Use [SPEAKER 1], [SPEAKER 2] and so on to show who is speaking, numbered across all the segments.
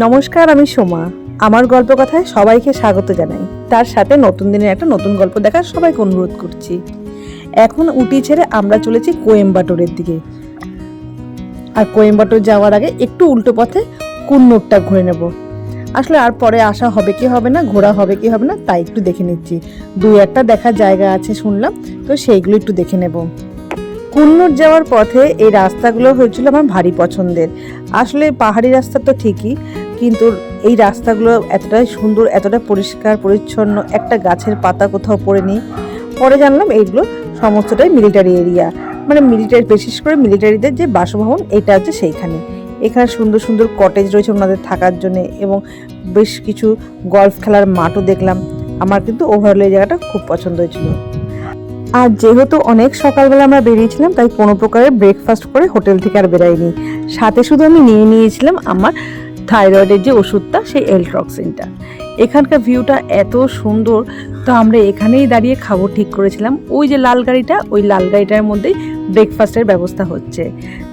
[SPEAKER 1] নমস্কার, আমি সোমা। আমার গল্প কথায় সবাইকে স্বাগত জানাই। তার সাথে নতুন দিনের একটা নতুন গল্প দেখার সবাইকে অনুরোধ করছি। এখন উটি ছেড়ে আমরা চলেছি কোয়েম্বাটোরের দিকে। আর কোয়েম্বাটোর যাওয়ার আগে একটু উল্টো পথে কুন্নুরটা ঘুরে নেব। আসলে আর পরে আসা হবে কি হবে না, ঘোরা হবে কি হবে না, তাই একটু দেখে নিচ্ছি। দুই একটা দেখার জায়গা আছে শুনলাম, তো সেইগুলো একটু দেখে নেব। কুন্নুর যাওয়ার পথে এই রাস্তাগুলো হয়েছিল আমার ভারী পছন্দের। আসলে পাহাড়ি রাস্তা তো ঠিকই, কিন্তু এই রাস্তাগুলো এতটাই সুন্দর, এতটা পরিষ্কার পরিচ্ছন্ন, একটা গাছের পাতা কোথাও পড়েনি। পরে জানলাম এইগুলো সমস্তটাই মিলিটারি এরিয়া, মানে মিলিটারি, বিশেষ করে মিলিটারিদের যে বাসভবন এটা হচ্ছে সেইখানে। এখানে সুন্দর সুন্দর কটেজ রয়েছে ওনাদের থাকার জন্য, এবং বেশ কিছু গলফ খেলার মাঠও দেখলাম। আমার কিন্তু ওভারঅল এই জায়গাটা খুব পছন্দ হয়েছিল। আর যেহেতু অনেক সকালবেলা আমরা বেরিয়েছিলাম, তাই কোনো প্রকারের ব্রেকফাস্ট করে হোটেল থেকে আর বেরাইনি। সাথে শুধু আমি নিয়ে নিয়েছিলাম আমার থাইরয়েডের যে ওষুধটা, সেই এলট্রক্সিনটা। এখানকার ভিউটা এত সুন্দর, তো আমরা এখানেই দাঁড়িয়ে খাবো ঠিক করেছিলাম। ওই যে লাল গাড়িটা, ওই লাল গাড়িটার মধ্যেই ব্রেকফাস্টের ব্যবস্থা হচ্ছে।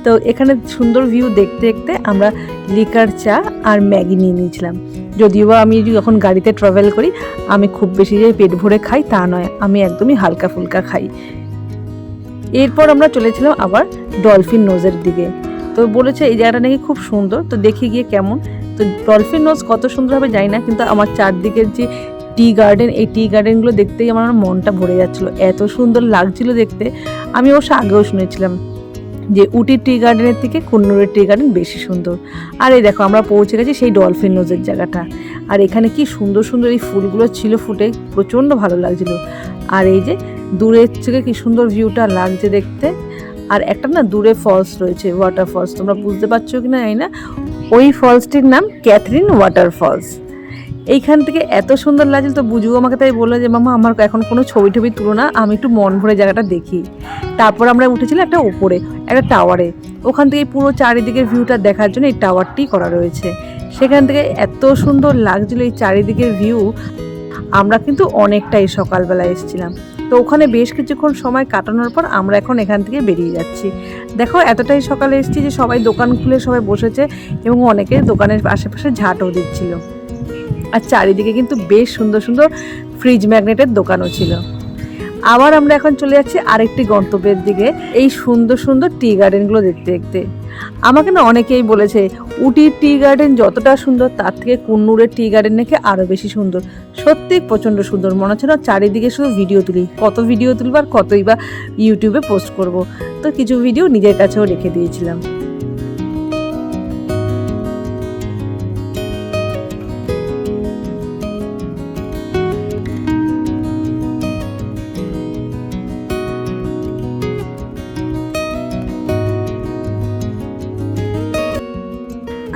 [SPEAKER 1] তো এখানে সুন্দর ভিউ দেখতে দেখতে আমরা লিকার চা আর ম্যাগি নিয়ে নিয়েছিলাম। যদিও আমি যখন গাড়িতে ট্রাভেল করি, আমি খুব বেশি যে পেট ভরে খাই তা নয়, আমি একদমই হালকা ফুলকা খাই। এরপর আমরা চলেছিলাম আবার ডলফিন নোজের দিকে। তো বলেছে এই জায়গাটা নাকি খুব সুন্দর, তো দেখে গিয়ে কেমন। তো ডলফিন নোজ কত সুন্দর হবে জানি না, কিন্তু আমার চারদিকের যে টি গার্ডেন, এই টি গার্ডেনগুলো দেখতেই আমার মনটা ভরে যাচ্ছিলো, এত সুন্দর লাগছিল দেখতে। আমি অবশ্য আগেও শুনেছিলাম যে উটির টি গার্ডেনের থেকে কুন্নুরের টি গার্ডেন বেশি সুন্দর। আর এই দেখো আমরা পৌঁছে গেছি সেই ডলফিন নোজের জায়গাটা। আর এখানে কি সুন্দর সুন্দর এই ফুলগুলো ছিল ফুটে, প্রচণ্ড ভালো লাগছিল। আর এই যে দূরের থেকে কি সুন্দর ভিউটা লাগছে দেখতে। আর একটা না দূরে ফলস রয়েছে, ওয়াটার ফলস, তোমরা বুঝতে পারছো কি না জানি না। ওই ফলসটির নাম ক্যাথরিন ওয়াটার ফলস। এইখান থেকে এত সুন্দর লাগছিল, তো বুঝু আমাকে তাই বললো যে মামা আমার এখন কোনো ছবি টবি তুলো না, আমি একটু মন ভরে জায়গাটা দেখি। তারপর আমরা উঠেছিলাম একটা ওপরে একটা টাওয়ারে। ওখান থেকে পুরো চারিদিকের ভিউটা দেখার জন্য এই টাওয়ারটি করা রয়েছে। সেখান থেকে এত সুন্দর লাগছিল এই চারিদিকের ভিউ। আমরা কিন্তু অনেকটাই সকালবেলা এসেছিলাম, তো ওখানে বেশ কিছুক্ষণ সময় কাটানোর পর আমরা এখন এখান থেকে বেরিয়ে যাচ্ছি। দেখো এতটাই সকালে এসেছি যে সবাই দোকান খুলে সবাই বসেছে, এবং অনেকে দোকানের আশেপাশে ঝাঁটও দিচ্ছিল। আর চারিদিকে কিন্তু বেশ সুন্দর সুন্দর ফ্রিজ ম্যাগনেটের দোকানও ছিল। আবার আমরা এখন চলে যাচ্ছি আরেকটি গন্তব্যের দিকে, এই সুন্দর সুন্দর টি গার্ডেনগুলো দেখতে দেখতে। আমাকে না অনেকেই বলেছে উটির টি গার্ডেন যতটা সুন্দর, তার থেকে কুন্নুরের টি গার্ডেন নাকি আরও বেশি সুন্দর। সত্যি প্রচণ্ড সুন্দর, মনে হচ্ছে না চারিদিকে শুধু ভিডিও তুলি। কত ভিডিও তুলব আর কতই বা ইউটিউবে পোস্ট করব, তো কিছু ভিডিও নিজের কাছেও রেখে দিয়েছিলাম।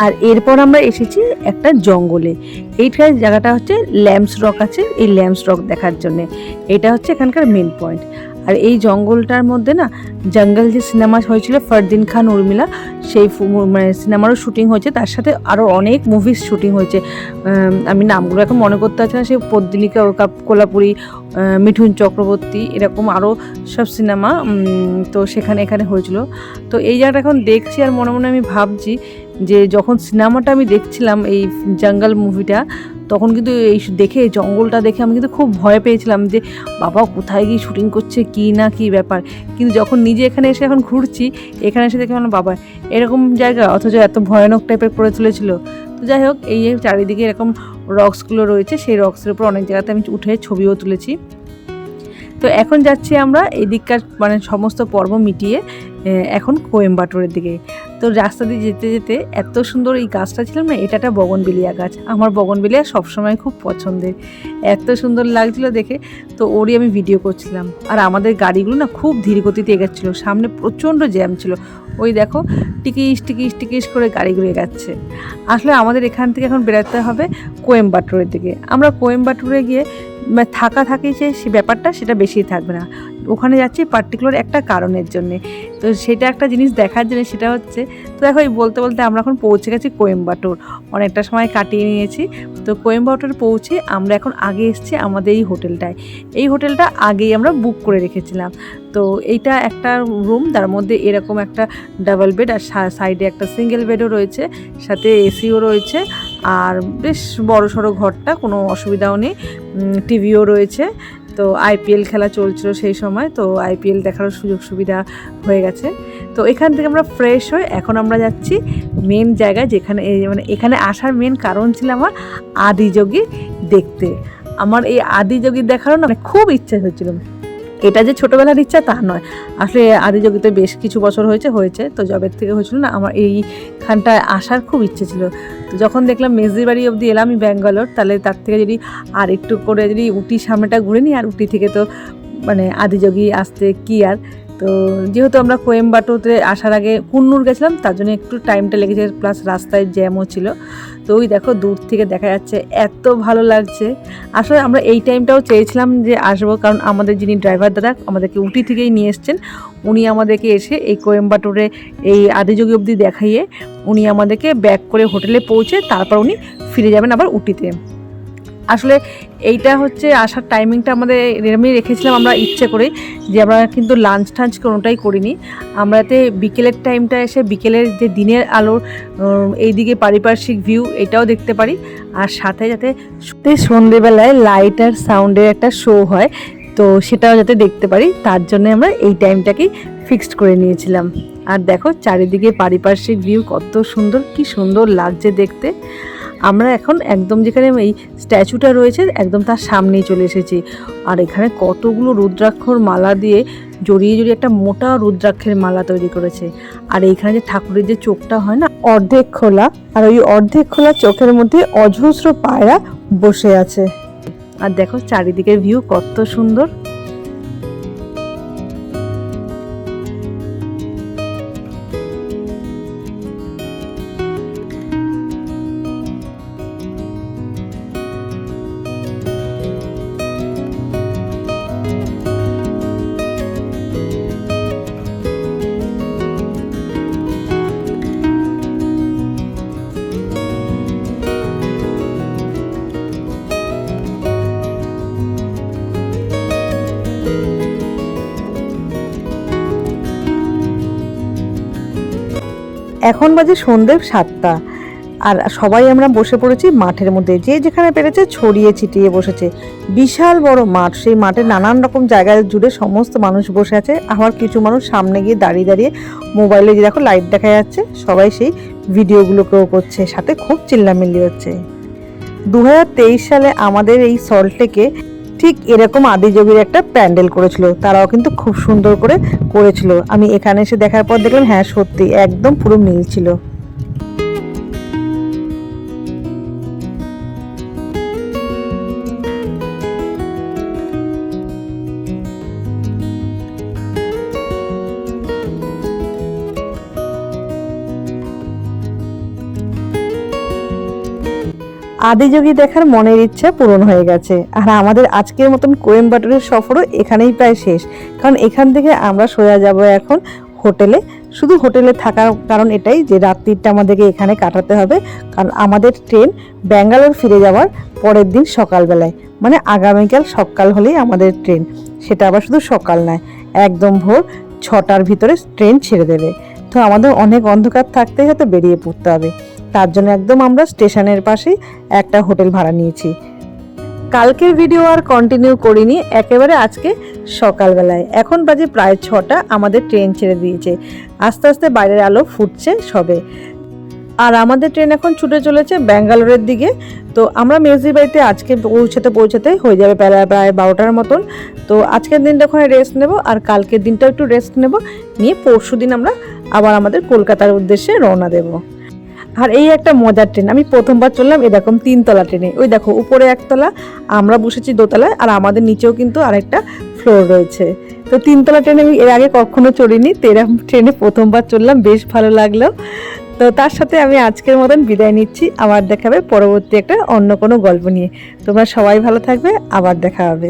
[SPEAKER 1] আর এরপর আমরা এসেছি একটা জঙ্গলে। এইটার জায়গাটা হচ্ছে ল্যাম্পস রক আছে, এই ল্যাম্পস রক দেখার জন্যে। এটা হচ্ছে এখানকার মেন পয়েন্ট। আর এই জঙ্গলটার মধ্যে না জঙ্গল যে সিনেমা হয়েছিল ফারদিন খান উর্মিলা, সেই মানে সিনেমারও শুটিং হয়েছে, তার সাথে আরও অনেক মুভিস শুটিং হয়েছে। আমি নামগুলো এখন মনে করতে পারছি না, সেই পদ্মিনীকা কোলাপুরী, মিঠুন চক্রবর্তী, এরকম আরও সব সিনেমা তো এখানে হয়েছিল। তো এই জায়গাটা এখন দেখছি আর মনে মনে আমি ভাবছি যে যখন সিনেমাটা আমি দেখছিলাম এই জঙ্গল মুভিটা, তখন কিন্তু এই দেখে জঙ্গলটা দেখে আমি কিন্তু খুব ভয় পেয়েছিলাম যে বাবা কোথায় গিয়ে শুটিং করছে, কি না কি ব্যাপার। কিন্তু যখন নিজে এখানে এসে এখন ঘুরছি, এখানে এসে দেখে মানে বাবা এরকম জায়গা, অথচ এত ভয়ানক টাইপের করে তুলেছিল। তো যাই হোক, এই চারিদিকে এরকম রক্সগুলো রয়েছে, সেই রক্সের উপর অনেক জায়গাতে আমি উঠে ছবিও তুলেছি। তো এখন যাচ্ছি আমরা এই দিককার মানে সমস্ত পর্ব মিটিয়ে এখন কোয়েম্বাটোরের দিকে। তো রাস্তা দিয়ে যেতে যেতে এত সুন্দর এই গাছটা ছিলাম না, এটা একটা বগনবিলিয়া গাছ। আমার বগনবিলিয়া সবসময় খুব পছন্দের, এত সুন্দর লাগছিল দেখে, তো ওরই আমি ভিডিও করছিলাম। আর আমাদের গাড়িগুলো না খুব ধীর গতিতে এগাচ্ছিলো, সামনে প্রচণ্ড জ্যাম ছিল। ওই দেখো টিকিস টিকিস টিকিস করে গাড়িগুলো এগাচ্ছে। আসলে আমাদের এখান থেকে এখন বেরোতে হবে কোয়েম্বাটোরের দিকে। আমরা কোয়েম্বাটোরে গিয়ে থাকি যে সে ব্যাপারটা সেটা বেশি থাকবে না, ওখানে যাচ্ছি পার্টিকুলার একটা কারণের জন্যে। তো সেটা একটা জিনিস দেখার জন্য, সেটা হচ্ছে, তো দেখো এই বলতে বলতে আমরা এখন পৌঁছে গেছি কোয়েম্বাটোর, অনেকটা সময় কাটিয়ে নিয়েছি। তো কোয়েম্বাটোর পৌঁছে আমরা এখন আগে এসেছি আমাদের এই হোটেলটায়। এই হোটেলটা আগেই আমরা বুক করে রেখেছিলাম। তো এইটা একটা রুম, তার মধ্যে এরকম একটা ডাবল বেড, আর সাইডে একটা সিঙ্গেল বেডও রয়েছে, সাথে এসিও রয়েছে। আর বেশ বড় সড়ো ঘরটা, কোনো অসুবিধাও নেই, টিভিও রয়েছে। তো আইপিএল খেলা চলছিল সেই সময়, তো আইপিএল দেখার সুযোগ সুবিধা হয়ে গেছে। তো এখান থেকে আমরা ফ্রেশ হয়ে এখন আমরা যাচ্ছি মেন জায়গায়, যেখানে মানে এখানে আসার মেন কারণ ছিল আমার আদিযোগী দেখতে। আমার এই আদিযোগী দেখারও না খুব ইচ্ছা হচ্ছিল। এটা যে ছোটোবেলার ইচ্ছা তা নয়, আসলে আদিযোগীতে বেশ কিছু বছর হয়েছে তো জবের থেকে হয়েছিল না, আমার এইখানটায় আসার খুব ইচ্ছে ছিল। তো যখন দেখলাম মেজদির বাড়ি অবধি এলাম আমি ব্যাঙ্গালোর, তাহলে তার থেকে যদি আর একটু করে যদি উটি সামনেটা ঘুরে নিই, আর উটি থেকে তো মানে আদিযোগী আসতে কি আর। তো যেহেতু আমরা কোয়েম্বাটোরে আসার আগে কুন্নুর গেছিলাম, তার জন্য একটু টাইমটা লেগেছে, প্লাস রাস্তায় জ্যামও ছিল। তো ওই দেখো দূর থেকে দেখা যাচ্ছে, এত ভালো লাগছে। আসলে আমরা এই টাইমটাও চেয়েছিলাম যে আসবো, কারণ আমাদের যিনি ড্রাইভার দাদা আমাদেরকে উটি থেকেই নিয়ে এসছেন, উনি আমাদেরকে এসে এই কোয়েম্বাটোরে এই আদিযোগী অবধি দেখাইয়ে উনি আমাদেরকে ব্যাক করে হোটেলে পৌঁছে তারপর উনি ফিরে যাবেন আবার উটিতে। আসলে এইটা হচ্ছে আসার টাইমিংটা আমাদের এরমই রেখেছিলাম আমরা ইচ্ছে করে, যে আমরা কিন্তু লাঞ্চ টাঞ্চ কোনোটাই করিনি। আমরাতে বিকেলের টাইমটা এসে বিকেলের যে দিনের আলোর এইদিকে পারিপার্শ্বিক ভিউ এটাও দেখতে পারি, আর সাথে যাতে সন্ধেবেলায় লাইট আর সাউন্ডের একটা শো হয়, তো সেটাও যাতে দেখতে পারি, তার জন্য আমরা এই টাইমটাকেই ফিক্সড করে নিয়েছিলাম। আর দেখো চারিদিকে পারিপার্শ্বিক ভিউ কত সুন্দর, কি সুন্দর লাগছে দেখতে। আমরা এখন একদম যেখানে এই স্ট্যাচুটা রয়েছে একদম তার সামনেই চলে এসেছি, আর এখানে কতগুলো রুদ্রাক্ষর মালা দিয়ে জড়িয়ে জড়িয়ে একটা মোটা রুদ্রাক্ষের মালা তৈরি করেছে। আর এইখানে যে ঠাকুরের যে চোখটা হয় না অর্ধেক খোলা, আর ওই অর্ধেক খোলা চোখের মধ্যে অজস্র পায়রা বসে আছে। আর দেখো চারিদিকের ভিউ কত সুন্দর। এখন বাজে সন্ধ্যে 7টা, আর সবাই আমরা বসে পড়েছি মাঠের মধ্যে, যে যেখানে পেরেছে ছড়িয়ে ছিটিয়ে বসেছে। বিশাল বড় মাঠ, সেই মাঠে নানান রকম জায়গায় জুড়ে সমস্ত মানুষ বসে আছে। আবার কিছু মানুষ সামনে গিয়ে দাঁড়িয়ে দাঁড়িয়ে মোবাইলে যে দেখো লাইট দেখা যাচ্ছে, সবাই সেই ভিডিওগুলোকেও করছে, সাথে খুব চিল্লামিল্লি হচ্ছে। 2023 সালে আমাদের এই সল্টলেকে ঠিক এরকম আদিযোগীর একটা প্যান্ডেল করেছিল, তারাও কিন্তু খুব সুন্দর করে করেছিল। আমি এখানে এসে দেখার পর দেখলাম হ্যাঁ সত্যি একদম পুরো মিল ছিল। আদিযোগী দেখার মনের ইচ্ছা পূরণ হয়ে গেছে, আর আমাদের আজকের মতন কোয়েম্বাটোরের সফরও এখানেই প্রায় শেষ। কারণ এখান থেকে আমরা সোজা যাব এখন হোটেলে। শুধু হোটেলে থাকার কারণ এটাই যে রাত্রিটা আমাদেরকে এখানে কাটাতে হবে, কারণ আমাদের ট্রেন ব্যাঙ্গালোর ফিরে যাওয়ার পরের দিন সকালবেলায়, মানে আগামীকাল সকাল হলেই আমাদের ট্রেন। সেটা আবার শুধু সকাল নয়, একদম ভোর 6টার ভিতরে ট্রেন ছেড়ে দেবে। তো আমাদের অনেক অন্ধকার থাকতেই হয়তো বেরিয়ে পড়তে হবে, তার জন্য একদম আমরা স্টেশনের পাশেই একটা হোটেল ভাড়া নিয়েছি। কালকের ভিডিও আর কন্টিনিউ করিনি, একেবারে আজকে সকালবেলায়। এখন বাজে প্রায় 6টা, আমাদের ট্রেন ছেড়ে দিয়েছে, আস্তে আস্তে বাইরের আলো ফুটছে সবে। আর আমাদের ট্রেন এখন ছুটে চলেছে ব্যাঙ্গালোরের দিকে। তো আমরা মেজদির বাড়িতে আজকে পৌঁছাতে হয়ে যাবে প্রায় 12টার মতন। তো আজকের দিনটা ওখানে রেস্ট নেব, আর কালকের দিনটা একটু রেস্ট নেব, নিয়ে পরশু দিন আমরা আবার আমাদের কলকাতার উদ্দেশ্যে রওনা দেব। আর এই একটা মজার ট্রেন, আমি প্রথমবার চললাম এরকম 3তলা ট্রেনে। ওই দেখো উপরে একতলা, আমরা বসেছি দোতলায়, আর আমাদের নিচেও কিন্তু আরেকটা ফ্লোর রয়েছে। তো 3তলা ট্রেনে আমি এর আগে কখনো চড়িনি, তো এরকম ট্রেনে প্রথমবার চললাম, বেশ ভালো লাগলো। তো তার সাথে আমি আজকের মতন বিদায় নিচ্ছি, আবার দেখাবে পরবর্তী একটা অন্য কোনো গল্প নিয়ে। তোমরা সবাই ভালো থাকবে, আবার দেখা হবে।